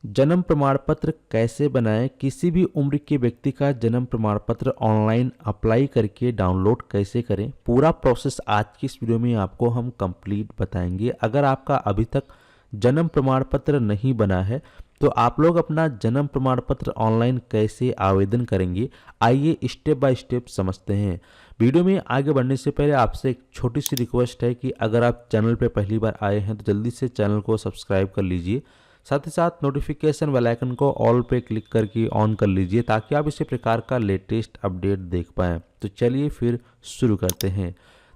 जन्म प्रमाण पत्र कैसे बनाएं, किसी भी उम्र के व्यक्ति का जन्म प्रमाण पत्र ऑनलाइन अप्लाई करके डाउनलोड कैसे करें, पूरा प्रोसेस आज की इस वीडियो में आपको हम कंप्लीट बताएंगे। अगर आपका अभी तक जन्म प्रमाण पत्र नहीं बना है तो आप लोग अपना जन्म प्रमाण पत्र ऑनलाइन कैसे आवेदन करेंगे, आइए स्टेप बाय स्टेप समझते हैं। वीडियो में आगे बढ़ने से पहले आपसे एक छोटी सी रिक्वेस्ट है कि अगर आप चैनल पर पहली बार आए हैं तो जल्दी से चैनल को सब्सक्राइब कर लीजिए, साथ ही साथ नोटिफिकेशन बेल आइकन को ऑल पे क्लिक करके ऑन कर लीजिए ताकि आप इसी प्रकार का लेटेस्ट अपडेट देख पाएँ। तो चलिए फिर शुरू करते हैं।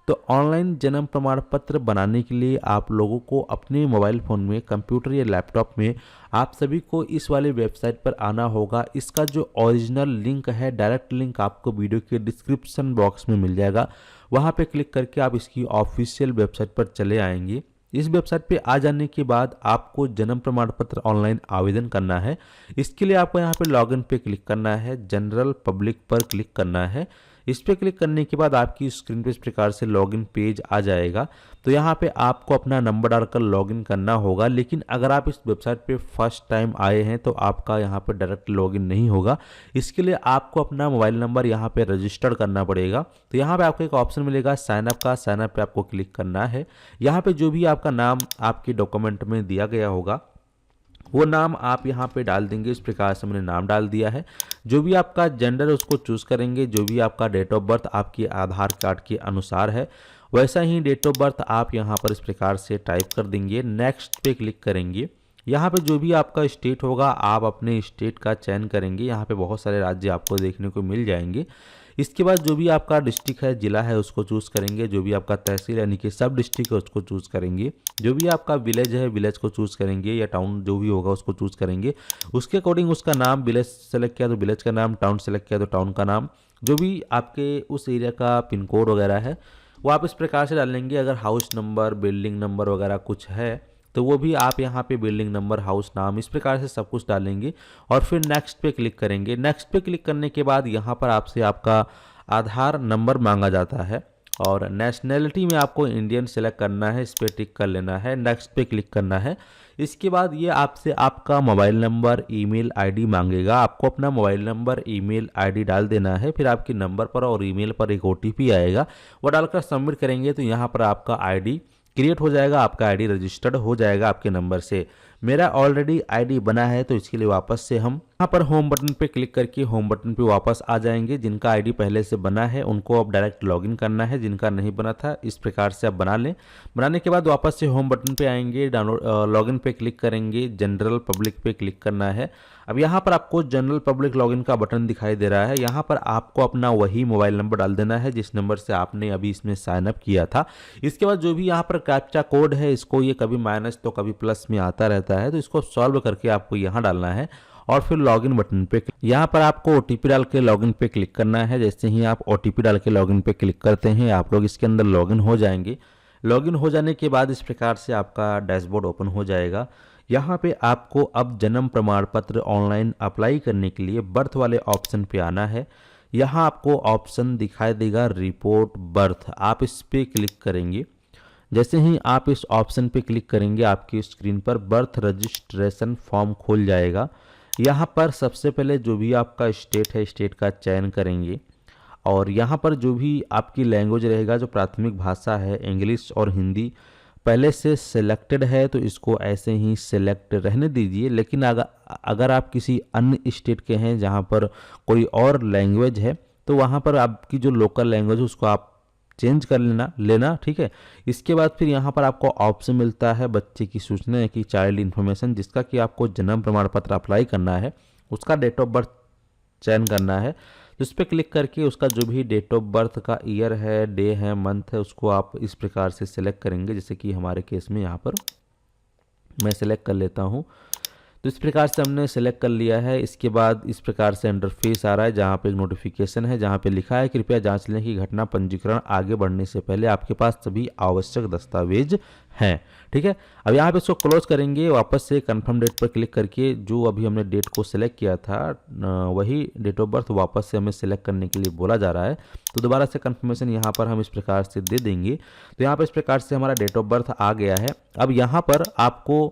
तो ऑनलाइन जन्म प्रमाण पत्र बनाने के लिए आप लोगों को अपने मोबाइल फ़ोन में, कंप्यूटर या लैपटॉप में आप सभी को इस वाले वेबसाइट पर आना होगा। इसका जो ओरिजिनल लिंक है, डायरेक्ट लिंक आपको वीडियो के डिस्क्रिप्शन बॉक्स में मिल जाएगा। वहाँ पे क्लिक करके आप इसकी ऑफिशियल वेबसाइट पर चले आएंगे। इस वेबसाइट पे आ जाने के बाद आपको जन्म प्रमाण पत्र ऑनलाइन आवेदन करना है। इसके लिए आपको यहाँ पे लॉगिन पे क्लिक करना है, जनरल पब्लिक पर क्लिक करना है। इस पे क्लिक करने के बाद आपकी स्क्रीन पे इस प्रकार से लॉगिन पेज आ जाएगा। तो यहाँ पे आपको अपना नंबर डालकर लॉगिन करना होगा, लेकिन अगर आप इस वेबसाइट पे फर्स्ट टाइम आए हैं तो आपका यहाँ पे डायरेक्ट लॉगिन नहीं होगा। इसके लिए आपको अपना मोबाइल नंबर यहाँ पे रजिस्टर करना पड़ेगा। तो यहाँ पे आपको एक ऑप्शन मिलेगा साइन अप का, साइन अप पे आपको क्लिक करना है। यहाँ पे जो भी आपका नाम आपके डॉक्यूमेंट में दिया गया होगा वो नाम आप यहाँ पे डाल देंगे। इस प्रकार से मैंने नाम डाल दिया है। जो भी आपका जेंडर है उसको चूज़ करेंगे। जो भी आपका डेट ऑफ बर्थ आपके आधार कार्ड के अनुसार है वैसा ही डेट ऑफ बर्थ आप यहाँ पर इस प्रकार से टाइप कर देंगे। नेक्स्ट पे क्लिक करेंगे। यहाँ पे जो भी आपका स्टेट होगा आप अपने स्टेट का चयन करेंगे। यहाँ पे बहुत सारे राज्य आपको देखने को मिल जाएंगे। इसके बाद जो भी आपका डिस्ट्रिक्ट है, जिला है, उसको चूज़ करेंगे। जो भी आपका तहसील यानी कि सब डिस्ट्रिक्ट है उसको चूज़ करेंगे। जो भी आपका विलेज है, विलेज को चूज़ करेंगे, या टाउन जो भी होगा उसको चूज़ करेंगे। उसके अकॉर्डिंग उसका नाम, विलेज सेलेक्ट किया तो विलेज का नाम, टाउन सेलेक्ट किया तो टाउन का नाम, जो भी आपके उस एरिया का पिन कोड वगैरह है वो आप इस प्रकार से डालेंगे। अगर हाउस नंबर, बिल्डिंग नंबर वगैरह कुछ है तो वो भी आप यहाँ पे बिल्डिंग नंबर, हाउस नाम, इस प्रकार से सब कुछ डालेंगे और फिर नेक्स्ट पे क्लिक करेंगे। नेक्स्ट पे क्लिक करने के बाद यहाँ पर आपसे आपका आधार नंबर मांगा जाता है और नेशनैलिटी में आपको इंडियन सेलेक्ट करना है, इस पर टिक कर लेना है। नेक्स्ट पे क्लिक करना है। इसके बाद ये आपसे आपका मोबाइल नंबर, ईमेल आईडी मांगेगा। आपको अपना मोबाइल नंबर, ईमेल आईडी डाल देना है। फिर आपके नंबर पर और ईमेल पर एक ओटीपी आएगा, वो डालकर सबमिट करेंगे तो यहाँ पर आपका आईडी क्रिएट हो जाएगा, आपका आईडी रजिस्टर्ड हो जाएगा आपके नंबर से। मेरा ऑलरेडी आईडी बना है तो इसके लिए वापस से हम यहाँ पर होम बटन पे क्लिक करके होम बटन पे वापस आ जाएंगे। जिनका आईडी पहले से बना है उनको अब डायरेक्ट लॉगिन करना है, जिनका नहीं बना था इस प्रकार से आप बना लें। बनाने के बाद वापस से होम बटन पे आएंगे, डाउनलोड लॉगिन पे क्लिक करेंगे, जनरल पब्लिक पे क्लिक करना है। अब यहाँ पर आपको जनरल पब्लिक लॉगिन का बटन दिखाई दे रहा है। यहाँ पर आपको अपना वही मोबाइल नंबर डाल देना है जिस नंबर से आपने अभी इसमें साइन अप किया था। इसके बाद जो भी यहाँ पर कैप्चा कोड है, इसको ये कभी माइनस तो कभी प्लस में आता रहता है, तो इसको सॉल्व करके आपको यहाँ डालना है और फिर लॉगिन बटन पे यहाँ पर आपको ओटीपी डाल के लॉगिन पे क्लिक करना है। जैसे ही आप ओटीपी डाल के लॉगिन पे क्लिक करते हैं आप लोग इसके अंदर लॉगिन हो जाएंगे। लॉगिन हो जाने के बाद इस प्रकार से आपका डैशबोर्ड ओपन हो जाएगा। यहाँ पे आपको अब जन्म प्रमाण पत्र ऑनलाइन अप्लाई करने के लिए बर्थ वाले ऑप्शन पे आना है। यहाँ आपको ऑप्शन दिखाई देगा रिपोर्ट बर्थ, आप इस पे क्लिक करेंगे। जैसे ही आप इस ऑप्शन पे क्लिक करेंगे आपकी स्क्रीन पर बर्थ रजिस्ट्रेशन फॉर्म खुल जाएगा। यहाँ पर सबसे पहले जो भी आपका स्टेट है, स्टेट का चयन करेंगे और यहाँ पर जो भी आपकी लैंग्वेज रहेगा, जो प्राथमिक भाषा है, इंग्लिश और हिंदी पहले से सिलेक्टेड है तो इसको ऐसे ही सिलेक्ट रहने दीजिए। लेकिन अगर आप किसी अन्य स्टेट के हैं जहाँ पर कोई और लैंग्वेज है तो वहाँ पर आपकी जो लोकल लैंग्वेज है उसको आप चेंज कर लेना ठीक है। इसके बाद फिर यहाँ पर आपको ऑप्शन मिलता है बच्चे की सूचना की चाइल्ड इन्फॉर्मेशन, जिसका कि आपको जन्म प्रमाण पत्र अप्लाई करना है, उसका डेट ऑफ बर्थ चयन करना है। तो इस पर क्लिक करके उसका जो भी डेट ऑफ बर्थ का ईयर है, डे है, मंथ है, उसको आप इस प्रकार से सिलेक्ट करेंगे। जैसे कि हमारे केस में यहाँ पर मैं सिलेक्ट कर लेता हूँ। तो इस प्रकार से हमने सेलेक्ट कर लिया है। इसके बाद इस प्रकार से इंटरफेस आ रहा है जहाँ पे एक नोटिफिकेशन है जहाँ पे लिखा है कृपया जांच लें कि घटना पंजीकरण आगे बढ़ने से पहले आपके पास सभी आवश्यक दस्तावेज हैं। ठीक है, अब यहाँ पे इसको क्लोज करेंगे। वापस से कंफर्म डेट पर क्लिक करके जो अभी हमने डेट को सिलेक्ट किया था वही डेट ऑफ बर्थ वापस से हमें सिलेक्ट करने के लिए बोला जा रहा है। तो दोबारा से कंफर्मेशन यहाँ पर हम इस प्रकार से दे देंगे। तो यहाँ पर इस प्रकार से हमारा डेट ऑफ बर्थ आ गया है। अब यहाँ पर आपको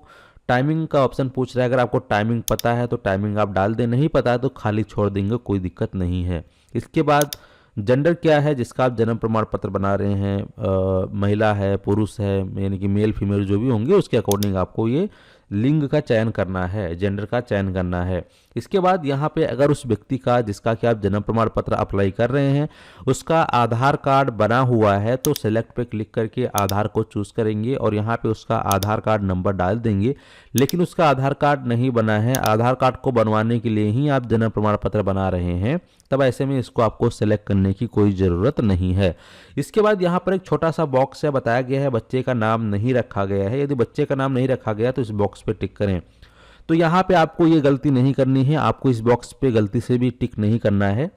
टाइमिंग का ऑप्शन पूछ रहा है, अगर आपको टाइमिंग पता है तो टाइमिंग आप डाल दें, नहीं पता है तो खाली छोड़ देंगे, कोई दिक्कत नहीं है। इसके बाद जेंडर क्या है जिसका आप जन्म प्रमाण पत्र बना रहे हैं, महिला है, पुरुष है, यानी कि मेल फीमेल जो भी होंगे उसके अकॉर्डिंग आपको ये लिंग का चयन करना है, जेंडर का चयन करना है। इसके बाद यहाँ पे अगर उस व्यक्ति का जिसका कि आप जन्म प्रमाण पत्र अप्लाई कर रहे हैं उसका आधार कार्ड बना हुआ है तो सेलेक्ट पे क्लिक करके आधार को चूज करेंगे और यहाँ पे उसका आधार कार्ड नंबर डाल देंगे। लेकिन उसका आधार कार्ड नहीं बना है, आधार कार्ड को बनवाने के लिए ही आप जन्म प्रमाण पत्र बना रहे हैं, तब ऐसे में इसको आपको सेलेक्ट करने की कोई ज़रूरत नहीं है। इसके बाद यहाँ पर एक छोटा सा बॉक्स है, बताया गया है बच्चे का नाम नहीं रखा गया है। यदि बच्चे का नाम नहीं रखा गया तो इस बॉक्स पे टिक करें। तो यहाँ पे आपको ये गलती नहीं करनी है, आपको इस बॉक्स पे गलती से भी टिक नहीं करना है।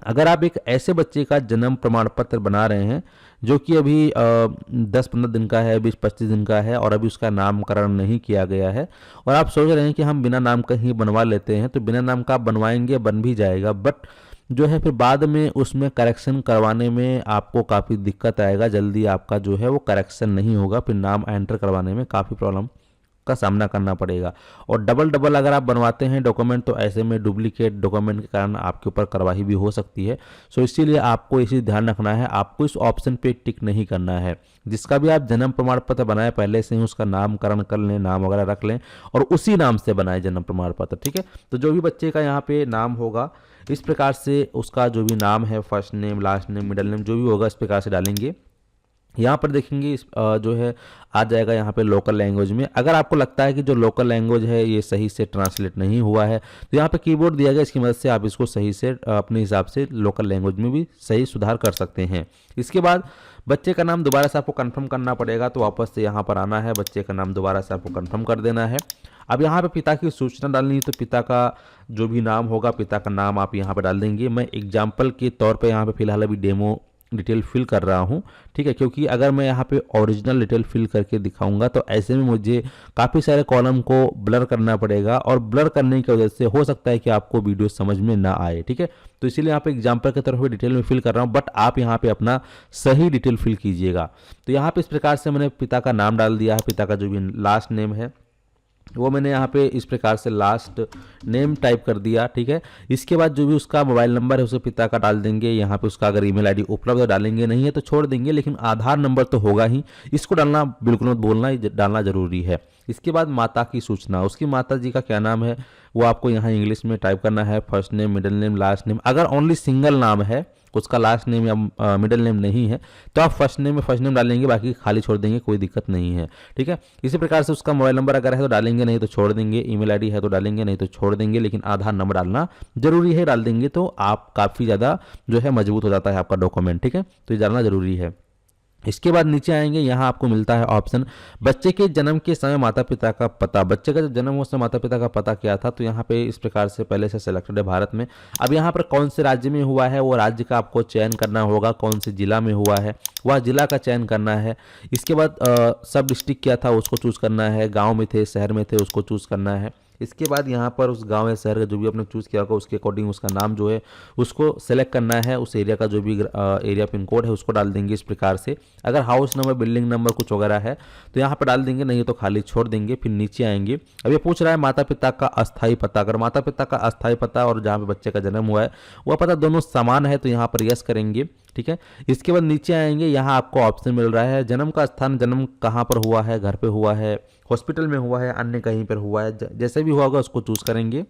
अगर आप एक ऐसे बच्चे का जन्म प्रमाण पत्र बना रहे हैं जो कि अभी 10-15 दिन का है, 20-25 दिन का है और अभी उसका नामकरण नहीं किया गया है और आप सोच रहे हैं कि हम बिना नाम का ही बनवा लेते हैं, तो बिना नाम का आप बनवाएंगे, बन भी जाएगा, बट जो है फिर बाद में उसमें करेक्शन करवाने में आपको काफ़ी दिक्कत आएगा, जल्दी आपका जो है वो करेक्शन नहीं होगा, फिर नाम एंटर करवाने में काफ़ी प्रॉब्लम का सामना करना पड़ेगा। और डबल डबल अगर आप बनवाते हैं डॉक्यूमेंट तो ऐसे में डुप्लीकेट डॉक्यूमेंट के कारण आपके ऊपर कार्रवाई भी हो सकती है। सो इसीलिए आपको इसी ध्यान रखना है, आपको इस ऑप्शन पे टिक नहीं करना है। जिसका भी आप जन्म प्रमाण पत्र बनाए पहले से ही उसका नामकरण कर लें, नाम वगैरह रख लें और उसी नाम से बनाए जन्म प्रमाण पत्र, ठीक है। तो जो भी बच्चे का यहाँ पे नाम होगा इस प्रकार से उसका जो भी नाम है, first name, last name, middle name जो भी होगा इस प्रकार से डालेंगे। यहाँ पर देखेंगे इस जो है आ जाएगा यहाँ पे लोकल लैंग्वेज में। अगर आपको लगता है कि जो लोकल लैंग्वेज है ये सही से ट्रांसलेट नहीं हुआ है तो यहाँ पे कीबोर्ड दिया गया, इसकी मदद से आप इसको सही से अपने हिसाब से लोकल लैंग्वेज में भी सही सुधार कर सकते हैं। इसके बाद बच्चे का नाम दोबारा से आपको कंफर्म करना पड़ेगा, तो वापस से यहाँ पर आना है, बच्चे का नाम दोबारा से आपको कंफर्म कर देना है। अब यहाँ पे पिता की सूचना डालनी है, तो पिता का जो भी नाम होगा पिता का नाम आप यहाँ पर डाल देंगे। मैं एग्जाम्पल के तौर पर यहाँ पे फिलहाल अभी डेमो डिटेल फिल कर रहा हूँ, ठीक है, क्योंकि अगर मैं यहाँ पे ओरिजिनल डिटेल फिल करके दिखाऊंगा तो ऐसे में मुझे काफ़ी सारे कॉलम को ब्लर करना पड़ेगा और ब्लर करने की वजह से हो सकता है कि आपको वीडियो समझ में ना आए, ठीक है। तो इसीलिए यहाँ पे एग्जाम्पल की तरफ डिटेल में फिल कर रहा हूँ, बट आप यहाँ पे अपना सही डिटेल फिल कीजिएगा। तो यहाँ पे इस प्रकार से मैंने पिता का नाम डाल दिया है, पिता का जो भी लास्ट नेम है वो मैंने यहाँ पे इस प्रकार से लास्ट नेम टाइप कर दिया, ठीक है। इसके बाद जो भी उसका मोबाइल नंबर है उसे पिता का डाल देंगे। यहाँ पे उसका अगर ईमेल आईडी उपलब्ध है डालेंगे, नहीं है तो छोड़ देंगे, लेकिन आधार नंबर तो होगा ही, इसको डालना बिल्कुल मत बोलना, डालना जरूरी है। इसके बाद माता की सूचना, उसकी माता जी का क्या नाम है वो आपको यहाँ इंग्लिश में टाइप करना है, first name, middle name, last name. अगर ओनली सिंगल नाम है, उसका लास्ट नेम या मिडिल नेम नहीं है तो आप फर्स्ट नेम में फर्स्ट नेम डालेंगे, बाकी खाली छोड़ देंगे, कोई दिक्कत नहीं है, ठीक है। इसी प्रकार से उसका मोबाइल नंबर अगर है तो डालेंगे, नहीं तो छोड़ देंगे, ईमेल आईडी है तो डालेंगे, नहीं तो छोड़ देंगे, लेकिन आधार नंबर डालना जरूरी है, डाल देंगे तो आप काफ़ी ज़्यादा जो है मजबूत हो जाता है आपका डॉक्यूमेंट, ठीक है। तो ये डालना जरूरी है। इसके बाद नीचे आएंगे, यहाँ आपको मिलता है ऑप्शन बच्चे के जन्म के समय माता पिता का पता। बच्चे का जब जन्म हुआ उस समय माता पिता का पता क्या था, तो यहाँ पे इस प्रकार से पहले से सिलेक्टेड है भारत में। अब यहाँ पर कौन से राज्य में हुआ है वो राज्य का आपको चयन करना होगा, कौन से जिला में हुआ है वह जिला का चयन करना है। इसके बाद सब डिस्ट्रिक्ट क्या था उसको चूज़ करना है, गाँव में थे, शहर में थे, उसको चूज़ करना है। इसके बाद यहाँ पर उस गांव या शहर का जो भी आपने चूज़ किया होगा उसके अकॉर्डिंग उसका नाम जो है उसको सेलेक्ट करना है, उस एरिया का जो भी एरिया पिन कोड है उसको डाल देंगे इस प्रकार से। अगर हाउस नंबर, बिल्डिंग नंबर कुछ वगैरह है तो यहाँ पर डाल देंगे, नहीं तो खाली छोड़ देंगे। फिर नीचे आएंगे, अब ये पूछ रहा है माता पिता का अस्थायी पता। अगर माता पिता का अस्थायी पता और जहाँ पे बच्चे का जन्म हुआ है वह पता दोनों समान है तो यहाँ पर यस करेंगे, ठीक है। इसके बाद नीचे आएंगे, यहाँ आपको ऑप्शन मिल रहा है जन्म का स्थान, जन्म कहाँ पर हुआ है, घर पे हुआ है, हॉस्पिटल में हुआ है, अन्य कहीं पर हुआ है, जैसे भी हुआ होगा उसको चूज करेंगे।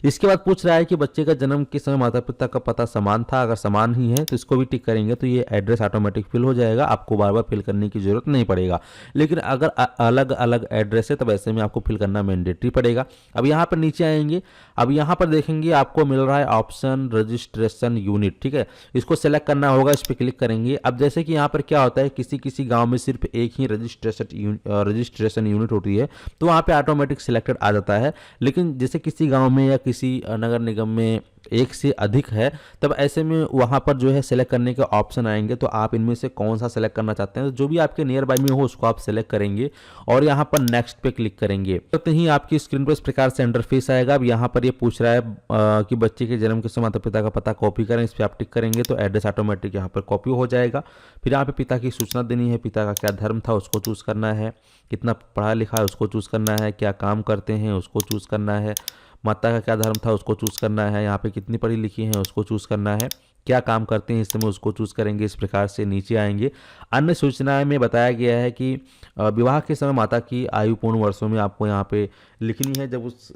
इसके बाद पूछ रहा है कि बच्चे का जन्म के समय माता पिता का पता समान था, अगर समान ही है तो इसको भी टिक करेंगे, तो ये एड्रेस ऑटोमेटिक फिल हो जाएगा, आपको बार बार फिल करने की जरूरत नहीं पड़ेगा। लेकिन अगर अलग अलग एड्रेस है तब ऐसे में आपको फिल करना मैंडेटरी पड़ेगा। अब यहाँ पर नीचे आएंगे, अब यहाँ पर देखेंगे आपको मिल रहा है ऑप्शन रजिस्ट्रेशन यूनिट, ठीक है, इसको सेलेक्ट करना होगा, इस पर क्लिक करेंगे। अब जैसे कि यहाँ पर क्या होता है, किसी किसी गाँव में सिर्फ एक ही रजिस्ट्रेशन यूनिट होती है तो वहाँ पर ऑटोमेटिक सिलेक्टेड आ जाता है, लेकिन जैसे किसी गाँव में या किसी नगर निगम में एक से अधिक है, तब ऐसे में वहाँ पर जो है सेलेक्ट करने के ऑप्शन आएंगे। तो आप इनमें से कौन सा सेलेक्ट करना चाहते हैं, तो जो भी आपके नियर बाय में हो उसको आप सेलेक्ट करेंगे और यहाँ पर नेक्स्ट पे क्लिक करेंगे। तो ही आपकी स्क्रीन पर इस प्रकार से इंटरफेस आएगा। अब यहाँ पर ये पूछ रहा है कि बच्चे के जन्म के समय माता पिता का पता कॉपी करें, इस पर आप टिक करेंगे तो एड्रेस ऑटोमेटिक यहाँ पर कॉपी हो जाएगा। फिर यहाँ पे पिता की सूचना देनी है, पिता का क्या धर्म था उसको चूज़ करना है, कितना पढ़ा लिखा है उसको चूज़ करना है, क्या काम करते हैं उसको चूज़ करना है, माता का क्या धर्म था उसको चूज़ करना है, यहाँ पे कितनी पढ़ी लिखी हैं उसको चूज़ करना है, क्या काम करते हैं इस समय उसको चूज़ करेंगे। इस प्रकार से नीचे आएंगे। अन्य सूचनाएं में बताया गया है कि विवाह के समय माता की आयु पूर्ण वर्षों में आपको यहाँ पे लिखनी है। जब उस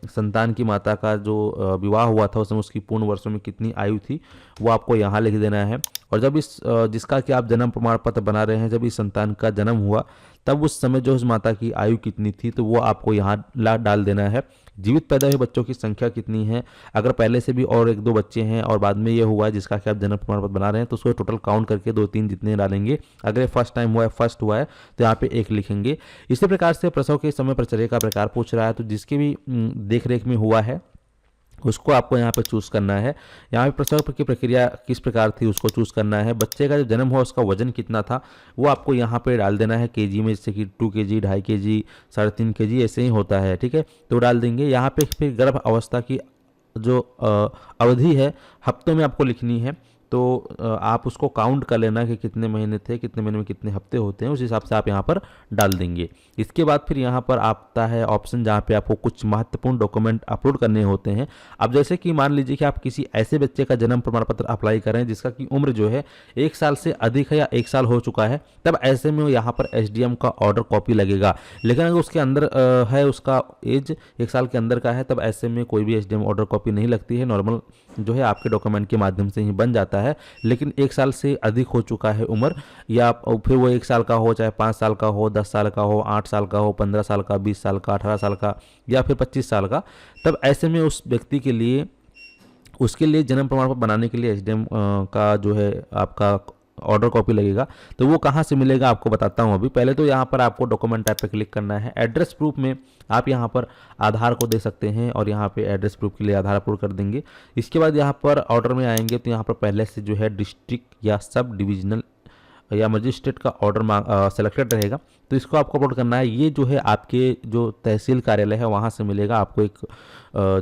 संतान की माता का जो विवाह हुआ था उस समय उसकी पूर्ण वर्षों में कितनी आयु थी वो आपको यहाँ लिख देना है। और जब इस जिसका कि आप जन्म प्रमाण पत्र बना रहे हैं, जब इस संतान का जन्म हुआ तब उस समय जो उस माता की आयु कितनी थी तो वो आपको यहाँ डाल देना है। जीवित पैदा हुए बच्चों की संख्या कितनी है, अगर पहले से भी और 1-2 बच्चे हैं और बाद में ये हुआ है जिसका कि आप जन्म प्रमाण पत्र बना रहे हैं तो उसको टोटल काउंट करके 2-3 जितने डालेंगे। अगर ये फर्स्ट टाइम हुआ है, फर्स्ट हुआ है तो यहाँ पे 1 लिखेंगे। इसी प्रकार से प्रसव के समय परिचर्या का प्रकार पूछ रहा है, तो जिसकी भी देख रेख में हुआ है उसको आपको यहाँ पे चूज़ करना है। यहाँ पे प्रसव की प्रक्रिया किस प्रकार थी उसको चूज़ करना है। बच्चे का जो जन्म हुआ उसका वजन कितना था वो आपको यहाँ पे डाल देना है केजी में, जैसे कि 2 kg, 2.5 kg, 3.5 kg ऐसे ही होता है, ठीक है। तो डाल देंगे। यहाँ पे फिर गर्भ अवस्था की जो अवधि है हफ्तों में आपको लिखनी है। तो आप उसको काउंट कर लेना कि कितने महीने थे, कितने महीने में कितने हफ्ते होते हैं, उस हिसाब से आप यहाँ पर डाल देंगे। इसके बाद फिर यहाँ पर आता है ऑप्शन जहाँ पे आपको कुछ महत्वपूर्ण डॉक्यूमेंट अपलोड करने होते हैं। अब जैसे कि मान लीजिए कि आप किसी ऐसे बच्चे का जन्म प्रमाण पत्र अप्लाई करें जिसका की उम्र जो है 1 साल से अधिक है या 1 साल हो चुका है, तब ऐसे में यहाँ पर SDM का ऑर्डर कॉपी लगेगा। लेकिन अगर उसके अंदर है, उसका एज 1 साल के अंदर का है, तब ऐसे में कोई भी SDM ऑर्डर कॉपी नहीं लगती है। नॉर्मल जो है आपके डॉक्यूमेंट के माध्यम से ही बन जाता है। लेकिन 1 साल से अधिक हो चुका है उम्र, या फिर वो 1 साल का हो, चाहे 5 साल का हो, 10 साल का हो, 8 साल का हो, 15 साल का, 20 साल का, 18 साल का या फिर 25 साल का, तब ऐसे में उस व्यक्ति के लिए उसके लिए जन्म प्रमाण पत्र बनाने के लिए SDM का जो है आपका ऑर्डर कॉपी लगेगा। तो वो कहाँ से मिलेगा आपको बताता हूँ अभी। पहले तो यहाँ पर आपको डॉक्यूमेंट टाइप पे क्लिक करना है। एड्रेस प्रूफ में आप यहाँ पर आधार को दे सकते हैं और यहाँ पे एड्रेस प्रूफ के लिए आधार अपलोड कर देंगे। इसके बाद यहाँ पर ऑर्डर में आएंगे तो यहाँ पर पहले से जो है डिस्ट्रिक्ट या सब डिविजनल या मजिस्ट्रेट का ऑर्डर सेलेक्टेड रहेगा, तो इसको आपको अपलोड करना है। ये जो है आपके जो तहसील कार्यालय है वहाँ से मिलेगा। आपको एक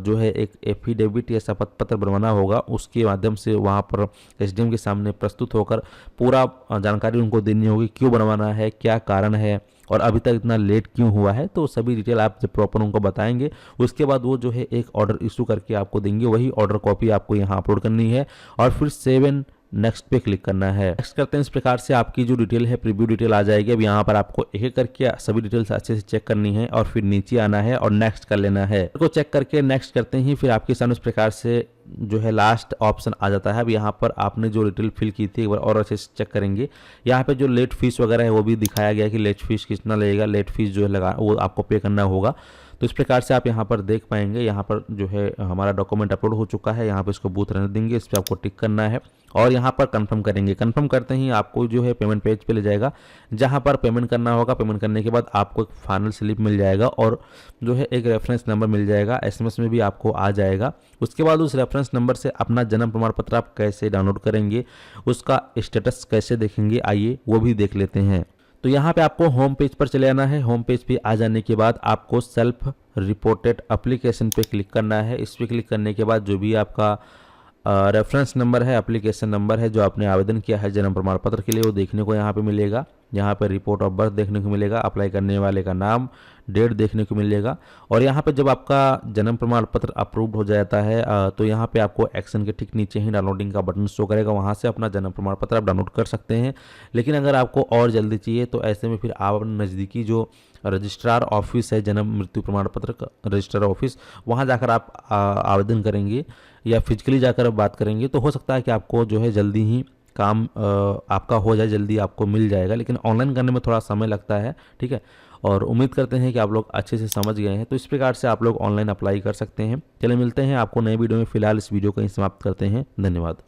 जो है एक एफिडेविट या शपथ पत्र बनवाना होगा, उसके माध्यम से वहाँ पर SDM के सामने प्रस्तुत होकर पूरा जानकारी उनको देनी होगी, क्यों बनवाना है, क्या कारण है और अभी तक इतना लेट क्यों हुआ है। तो सभी डिटेल आप जब प्रॉपर उनको बताएंगे उसके बाद वो जो है एक ऑर्डर इशू करके आपको देंगे। वही ऑर्डर कॉपी आपको यहाँ अपलोड करनी है और फिर सेव एंड नेक्स्ट पे क्लिक करना है। नेक्स्ट करते हैं। इस प्रकार से आपकी जो डिटेल है प्रीव्यू डिटेल आ जाएगी। अब यहाँ पर आपको एक एक करके सभी डिटेल्स अच्छे से चेक करनी है और फिर नीचे आना है और नेक्स्ट कर लेना है। को चेक करके नेक्स्ट करते ही फिर आपके सामने इस प्रकार से जो है लास्ट ऑप्शन आ जाता है। अब यहाँ पर आपने जो डिटेल फिल की थी एक बार और अच्छे से चेक करेंगे। यहाँ पे जो लेट फीस वगैरह है वो भी दिखाया गया है कि लेट फीस कितना लगेगा, लेट फीस जो है लगा वो आपको पे करना होगा। तो इस प्रकार से आप यहाँ पर देख पाएंगे। यहाँ पर जो है हमारा डॉक्यूमेंट अपलोड हो चुका है। यहाँ पे इसको बूथ रहने देंगे, इस पर आपको टिक करना है और यहाँ पर कंफर्म करेंगे। कंफर्म करते ही आपको जो है पेमेंट पेज पे ले जाएगा, जहाँ पर पेमेंट करना होगा। पेमेंट करने के बाद आपको एक फाइनल स्लिप मिल जाएगा और जो है एक रेफरेंस नंबर मिल जाएगा, SMS में भी आपको आ जाएगा। उसके बाद उस रेफरेंस नंबर से अपना जन्म प्रमाण पत्र आप कैसे डाउनलोड करेंगे, उसका स्टेटस कैसे देखेंगे, आइए वो भी देख लेते हैं। तो यहाँ पे आपको होम पेज पर चले आना है। होम पेज पे आ जाने के बाद आपको सेल्फ रिपोर्टेड एप्लीकेशन पे क्लिक करना है। इस पे क्लिक करने के बाद जो भी आपका रेफरेंस नंबर है, एप्लीकेशन नंबर है जो आपने आवेदन किया है जन्म प्रमाण पत्र के लिए, वो देखने को यहाँ पे मिलेगा। यहाँ पे रिपोर्ट ऑफ बर्थ देखने को मिलेगा, अप्लाई करने वाले का नाम, डेट देखने को मिलेगा। और यहाँ पे जब आपका जन्म प्रमाण पत्र अप्रूव्ड हो जाता है तो यहाँ पे आपको एक्शन के ठीक नीचे ही डाउनलोडिंग का बटन शो करेगा, वहाँ से अपना जन्म प्रमाण पत्र आप डाउनलोड कर सकते हैं। लेकिन अगर आपको और जल्दी चाहिए तो ऐसे में फिर आप नज़दीकी जो रजिस्ट्रार ऑफिस है, जन्म मृत्यु प्रमाण पत्र का रजिस्ट्रार ऑफिस, वहाँ जाकर आप आवेदन करेंगे या फिजिकली जाकर बात करेंगे तो हो सकता है कि आपको जो है जल्दी ही काम आपका हो जाए, जल्दी आपको मिल जाएगा। लेकिन ऑनलाइन करने में थोड़ा समय लगता है, ठीक है। और उम्मीद करते हैं कि आप लोग अच्छे से समझ गए हैं। तो इस प्रकार से आप लोग ऑनलाइन अप्लाई कर सकते हैं। चलिए मिलते हैं आपको नए वीडियो में। फिलहाल इस वीडियो को ही समाप्त करते हैं। धन्यवाद।